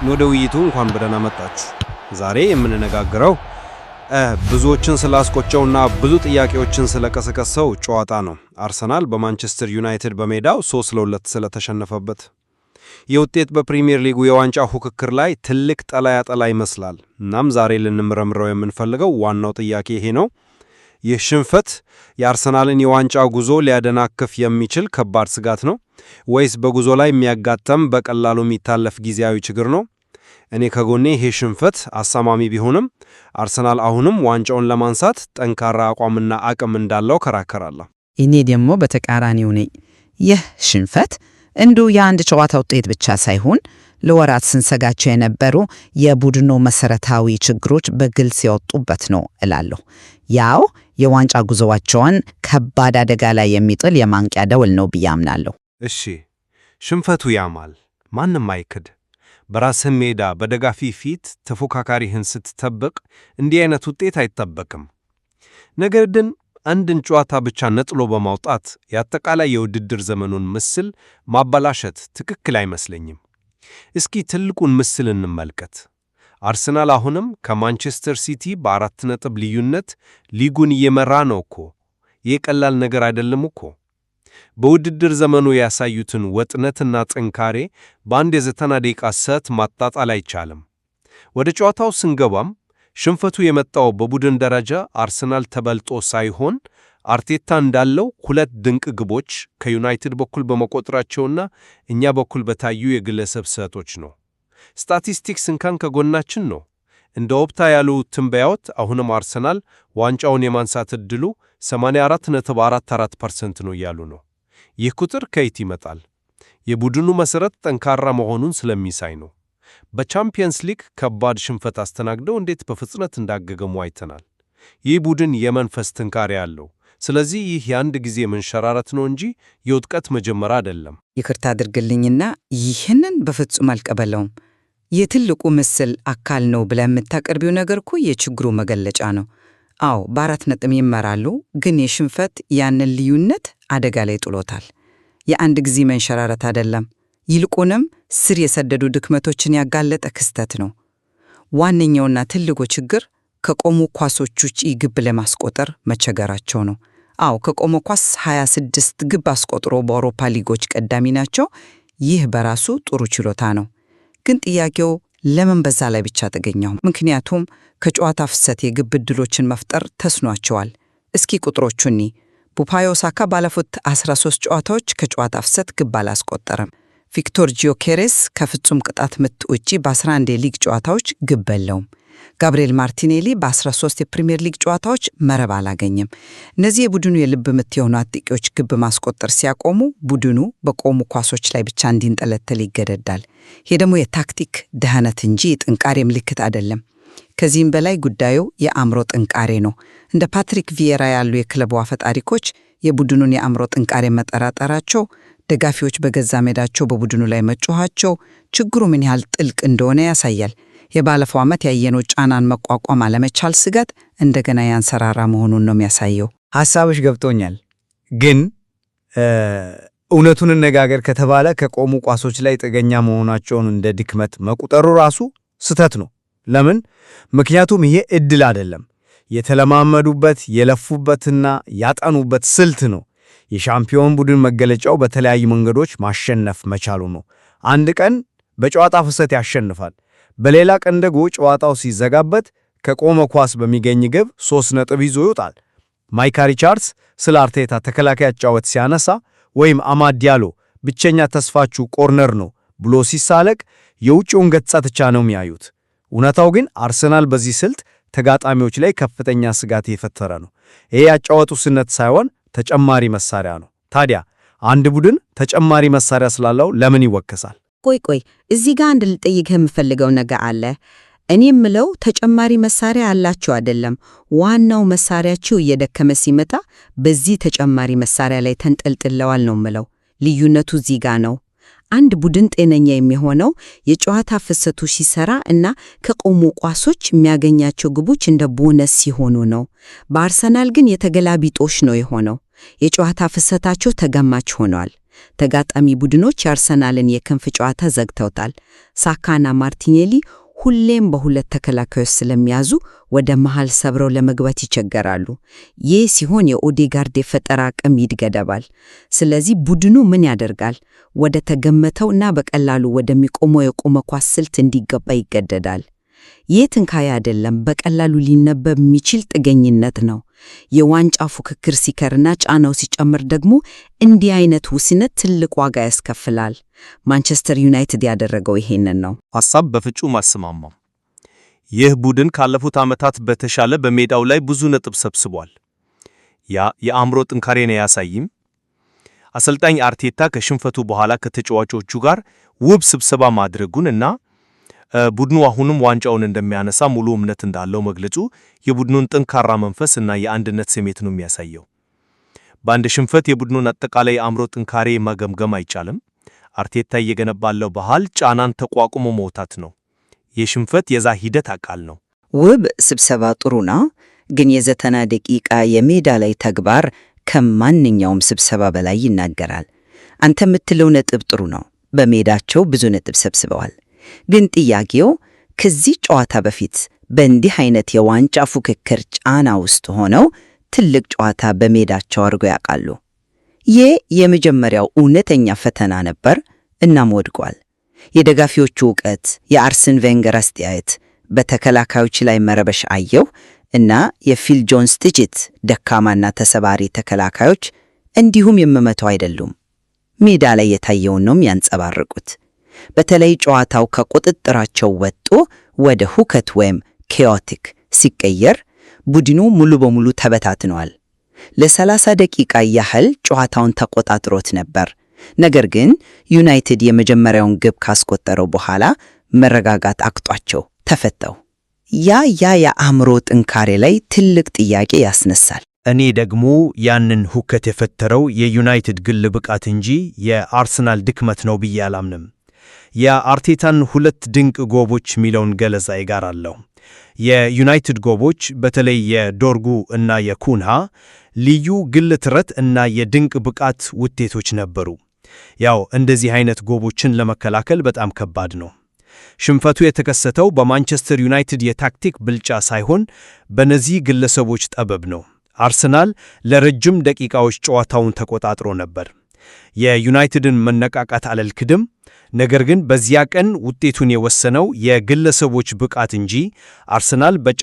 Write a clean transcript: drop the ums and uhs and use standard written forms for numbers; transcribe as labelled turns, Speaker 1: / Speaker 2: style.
Speaker 1: ወደ ውይይቱ እንኳን በደህና መጣችሁ። ዛሬ የምንነጋገረው ብዙዎችን ስላስቆጨውና ብዙ ጥያቄዎችን ስለቀሰቀሰው ጨዋታ ነው። አርሰናል በማንቸስተር ዩናይትድ በሜዳው 3-2 ስለተሸነፈበት። የውጤት በፕሪሚየር ሊጉ የዋንጫ ፉክክር ላይ ትልቅ ጠላ ይመስላል። እናም ዛሬ ልንመረምረው የምንፈልገው ዋናው ጥያቄ ይሄ ነው። ይህ ሽንፈት የአርሰናልን የዋንጫ ጉዞ ሊያደናቅፍ የሚችል ከባድ ስጋት ነው ወይስ በጉዞ ላይ የሚያጋጥም በቀላሉ የሚታለፍ ጊዜያዊ ችግር ነው? እኔ ከጎኔ ይሄ ሽንፈት አሳማሚ ቢሆንም አርሰናል አሁንም ዋንጫውን ለማንሳት ጠንካራ አቋምና አቅም እንዳለው ከራከራለሁ።
Speaker 2: እኔ ደግሞ በተቃራኒው ነኝ። ይህ ሽንፈት እንዱ የአንድ ጨዋታ ውጤት ብቻ ሳይሆን ለወራት ስንሰጋቸው የነበሩ የቡድኑ መሰረታዊ ችግሮች በግልጽ የወጡበት ነው እላለሁ። ያው የዋንጫ ጉዞዋቸውን ከባድ አደጋ ላይ የሚጥል የማንቂያ ደወል ነው ብዬ አምናለሁ።
Speaker 1: እሺ፣ ሽንፈቱ ያማል፣ ማንም አይክድ። በራስህ ሜዳ በደጋፊ ፊት ተፎካካሪህን ስትጠብቅ እንዲህ አይነት ውጤት አይጠበቅም። ነገር ግን አንድን ጨዋታ ብቻ ነጥሎ በማውጣት የአጠቃላይ የውድድር ዘመኑን ምስል ማበላሸት ትክክል አይመስለኝም። እስኪ ትልቁን ምስል እንመልከት። አርሰናል አሁንም ከማንቸስተር ሲቲ በ4 ነጥብ ልዩነት ሊጉን እየመራ ነው እኮ። ይህ ቀላል ነገር አይደለም እኮ። በውድድር ዘመኑ ያሳዩትን ወጥነትና ጥንካሬ በአንድ የ90 ደቂቃ ሰዓት ማጣጣል አይቻልም። ወደ ጨዋታው ስንገባም ሽንፈቱ የመጣው በቡድን ደረጃ አርሰናል ተበልጦ ሳይሆን አርቴታ እንዳለው 2 ድንቅ ግቦች ከዩናይትድ በኩል በመቆጠራቸውና እኛ በኩል በታዩ የግለሰብ ስህተቶች ነው። ስታቲስቲክስ እንኳን ከጎናችን ነው። እንደ ኦፕታ ያሉ ትንበያዎች አሁንም አርሰናል ዋንጫውን የማንሳት ዕድሉ 84.44% ነው እያሉ ነው። ይህ ቁጥር ከየት ይመጣል? የቡድኑ መሠረት ጠንካራ መሆኑን ስለሚሳይ ነው። በቻምፒየንስ ሊግ ከባድ ሽንፈት አስተናግደው እንዴት በፍጥነት እንዳገገሙ አይተናል። ይህ ቡድን የመንፈስ ጥንካሬ አለው። ስለዚህ ይህ የአንድ ጊዜ መንሸራረት ነው እንጂ የውድቀት መጀመሪያ አይደለም።
Speaker 2: ይቅርታ አድርግልኝና ይህንን በፍጹም አልቀበለውም። የትልቁ ምስል አካል ነው ብለህ የምታቀርቢው ነገር እኮ የችግሩ መገለጫ ነው። አዎ በ4 ነጥብ ይመራሉ፣ ግን የሽንፈት ያንን ልዩነት አደጋ ላይ ጥሎታል። የአንድ ጊዜ መንሸራረት አይደለም። ይልቁንም ስር የሰደዱ ድክመቶችን ያጋለጠ ክስተት ነው። ዋነኛውና ትልቁ ችግር ከቆሙ ኳሶች ውጪ ግብ ለማስቆጠር መቸገራቸው ነው። አዎ ከቆሙ ኳስ 26 ግብ አስቆጥሮ በአውሮፓ ሊጎች ቀዳሚ ናቸው። ይህ በራሱ ጥሩ ችሎታ ነው። ግን ጥያቄው ለምን በዛ ላይ ብቻ ተገኘው? ምክንያቱም ከጨዋታ ፍሰት የግብ ዕድሎችን መፍጠር ተስኗቸዋል። እስኪ ቁጥሮቹኒ። ቡካዮ ሳካ ባለፉት 13 ጨዋታዎች ከጨዋታ ፍሰት ግብ አላስቆጠረም። ቪክቶር ጂዮኬሬስ ከፍጹም ቅጣት ምት ውጪ በ11 የሊግ ጨዋታዎች ግብ የለውም። ጋብሪኤል ማርቲኔሊ በ13 የፕሪሚየር ሊግ ጨዋታዎች መረብ አላገኘም። እነዚህ የቡድኑ የልብ ምት የሆኑ አጥቂዎች ግብ ማስቆጠር ሲያቆሙ ቡድኑ በቆሙ ኳሶች ላይ ብቻ እንዲንጠለጠል ይገደዳል። ይህ ደግሞ የታክቲክ ድህነት እንጂ የጥንካሬ ምልክት አይደለም። ከዚህም በላይ ጉዳዩ የአእምሮ ጥንካሬ ነው። እንደ ፓትሪክ ቪዬራ ያሉ የክለቡ አፈጣሪኮች የቡድኑን የአእምሮ ጥንካሬ መጠራጠራቸው፣ ደጋፊዎች በገዛ ሜዳቸው በቡድኑ ላይ መጮኻቸው ችግሩ ምን ያህል ጥልቅ እንደሆነ ያሳያል። የባለፈው ዓመት ያየነው ጫናን መቋቋም አለመቻል ስጋት እንደገና ያንሰራራ መሆኑን ነው የሚያሳየው።
Speaker 3: ሐሳብሽ ገብቶኛል። ግን እውነቱን እነጋገር ከተባለ ከቆሙ ኳሶች ላይ ጥገኛ መሆናቸውን እንደ ድክመት መቁጠሩ ራሱ ስህተት ነው። ለምን? ምክንያቱም ይሄ ዕድል አይደለም። የተለማመዱበት የለፉበትና ያጠኑበት ስልት ነው። የሻምፒዮን ቡድን መገለጫው በተለያዩ መንገዶች ማሸነፍ መቻሉ ነው። አንድ ቀን በጨዋታ ፍሰት ያሸንፋል። በሌላ ቀን ደግሞ ጨዋታው ሲዘጋበት ከቆመ ኳስ በሚገኝ ግብ 3 ነጥብ ይዞ ይወጣል። ማይካ ሪቻርድስ ስለ አርቴታ ተከላካይ አጫወት ሲያነሳ ወይም አማድ ዲያሎ ብቸኛ ተስፋችሁ ኮርነር ነው ብሎ ሲሳለቅ የውጭውን ገጽታ ብቻ ነው የሚያዩት። እውነታው ግን አርሰናል በዚህ ስልት ተጋጣሚዎች ላይ ከፍተኛ ስጋት የፈጠረ ነው። ይሄ ያጫወቱ ስነት ሳይሆን ተጨማሪ መሳሪያ ነው። ታዲያ አንድ ቡድን ተጨማሪ መሳሪያ ስላለው ለምን ይወከሳል?
Speaker 4: ቆይ እዚህ ጋር አንድ ልጠይቅህ የምፈልገው ነገር አለ። እኔ የምለው ተጨማሪ መሳሪያ አላችሁ አይደለም፣ ዋናው መሳሪያችሁ እየደከመ ሲመጣ በዚህ ተጨማሪ መሳሪያ ላይ ተንጠልጥለዋል ነው የምለው። ልዩነቱ እዚህ ጋር ነው። አንድ ቡድን ጤነኛ የሚሆነው የጨዋታ ፍሰቱ ሲሰራ እና ከቆሙ ኳሶች የሚያገኛቸው ግቦች እንደ ቦነስ ሲሆኑ ነው። በአርሰናል ግን የተገላቢጦሽ ነው የሆነው። የጨዋታ ፍሰታቸው ተገማች ሆኗል። ተጋጣሚ ቡድኖች የአርሰናልን የክንፍ ጨዋታ ዘግተውታል። ሳካና ማርቲኔሊ ሁሌም በሁለት ተከላካዮች ስለሚያዙ ወደ መሃል ሰብረው ለመግባት ይቸገራሉ። ይህ ሲሆን የኦዴጋርድ የፈጠራ አቅም ይገደባል። ስለዚህ ቡድኑ ምን ያደርጋል? ወደ ተገመተውና በቀላሉ ወደሚቆመው የቆመ ኳስ ስልት እንዲገባ ይገደዳል። ይህ ትንካያ አይደለም፣ በቀላሉ ሊነበብ የሚችል ጥገኝነት ነው። የዋንጫ ፉክክር ሲከርና ጫናው ሲጨምር ደግሞ እንዲህ አይነት ውስነት ትልቅ ዋጋ ያስከፍላል። ማንቸስተር ዩናይትድ ያደረገው ይሄንን ነው።
Speaker 1: ሐሳብ በፍጹም አስማማም። ይህ ቡድን ካለፉት ዓመታት በተሻለ በሜዳው ላይ ብዙ ነጥብ ሰብስቧል። ያ የአእምሮ ጥንካሬን ያሳይም። አሰልጣኝ አርቴታ ከሽንፈቱ በኋላ ከተጫዋቾቹ ጋር ውብ ስብሰባ ማድረጉን እና ቡድኑ አሁንም ዋንጫውን እንደሚያነሳ ሙሉ እምነት እንዳለው መግለጹ የቡድኑን ጠንካራ መንፈስ እና የአንድነት ስሜት ነው የሚያሳየው። በአንድ ሽንፈት የቡድኑን አጠቃላይ የአእምሮ ጥንካሬ መገምገም አይቻልም። አርቴታ እየገነባለው ባህል ጫናን ተቋቁሞ መውጣት ነው። የሽንፈት የዛ ሂደት አካል ነው።
Speaker 2: ውብ ስብሰባ ጥሩ ነው፣ ግን የ90 ደቂቃ የሜዳ ላይ ተግባር ከማንኛውም ስብሰባ በላይ ይናገራል። አንተ የምትለው ነጥብ ጥሩ ነው። በሜዳቸው ብዙ ነጥብ ሰብስበዋል። ግን ጥያቄው ከዚህ ጨዋታ በፊት በእንዲህ አይነት የዋንጫ ፉክክር ጫና ውስጥ ሆነው ትልቅ ጨዋታ በሜዳቸው አድርገው ያውቃሉ? ይህ የመጀመሪያው እውነተኛ ፈተና ነበር፣ እናም ወድቋል። የደጋፊዎቹ ዕውቀት፣ የአርሰን ቬንገር አስተያየት በተከላካዮች ላይ መረበሽ አየው እና የፊል ጆንስ ትችት ደካማና ተሰባሪ ተከላካዮች እንዲሁም የምመተው አይደሉም። ሜዳ ላይ የታየውን ነው የሚያንጸባርቁት። በተለይ ጨዋታው ከቁጥጥራቸው ወጥቶ ወደ ሁከት ወይም ኬዮቲክ ሲቀየር ቡድኑ ሙሉ በሙሉ ተበታትኗል። ለ30 ደቂቃ ያህል ጨዋታውን ተቆጣጥሮት ነበር። ነገር ግን ዩናይትድ የመጀመሪያውን ግብ ካስቆጠረው በኋላ መረጋጋት አቅጧቸው ተፈተው። ያ የአእምሮ ጥንካሬ ላይ ትልቅ ጥያቄ ያስነሳል።
Speaker 3: እኔ ደግሞ ያንን ሁከት የፈጠረው የዩናይትድ ግል ብቃት እንጂ የአርሰናል ድክመት ነው ብዬ አላምንም። የአርቴታን ሁለት ድንቅ ጎቦች ሚለውን ገለጻ ይጋራለሁ። የዩናይትድ ጎቦች በተለይ የዶርጉ እና የኩንሃ ልዩ ግል ጥረት እና የድንቅ ብቃት ውጤቶች ነበሩ። ያው እንደዚህ አይነት ጎቦችን ለመከላከል በጣም ከባድ ነው። ሽንፈቱ የተከሰተው በማንቸስተር ዩናይትድ የታክቲክ ብልጫ ሳይሆን በነዚህ ግለሰቦች ጠበብ ነው። አርሰናል ለረጅም ደቂቃዎች ጨዋታውን ተቆጣጥሮ ነበር። የዩናይትድን መነቃቃት አልክድም። ነገር ግን በዚያ ቀን ውጤቱን የወሰነው የግለሰቦች ብቃት እንጂ አርሰናል